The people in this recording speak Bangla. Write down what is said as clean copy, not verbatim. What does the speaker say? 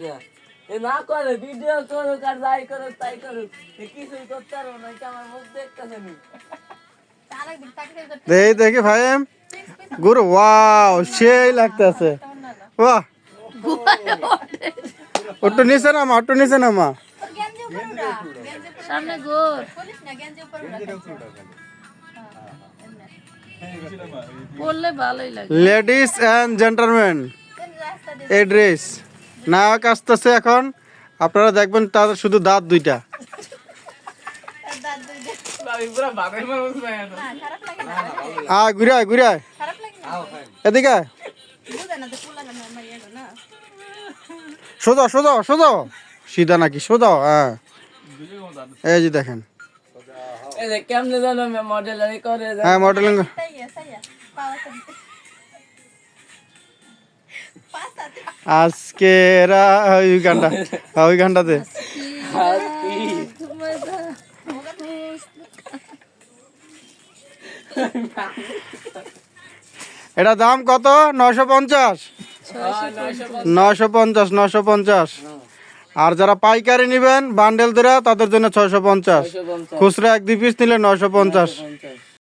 এ না করে ভিডিও করুক আর যাই করুক তাই করুক, কিছুই করতে পারবো না, আমার মুখ দেখতেছে নি। দেখি ভাই গুরু, ওয়াও সেই লাগতেছে, বাহ। একটু নিচে নামা, একটু নিচে নামা। সামনে গোর বললে ভালোই লাগে। লেডিস এন্ড জেন্টলম্যান, এই ড্রেস নায়ক আসতেছে এখন, আপনারা দেখবেন তার শুধু দাঁত দুইটা। ঘুরায় ঘুরায় এদিকে, সোজা সোজা সোজা, সিধা নাকি সোজা? হ্যাঁ, এই যে দেখেন, কেমনে জানো মডেলারি করে? হ্যাঁ মডেলিং। আজকে ওই গানটা, ওই গানটাতে এটা দাম কত? 950, 950, 950। আর যারা পাইকারি নিবেন বান্ডেল ধরে তাদের জন্য 650, খুচরা 1-2 পিস নিলে 950।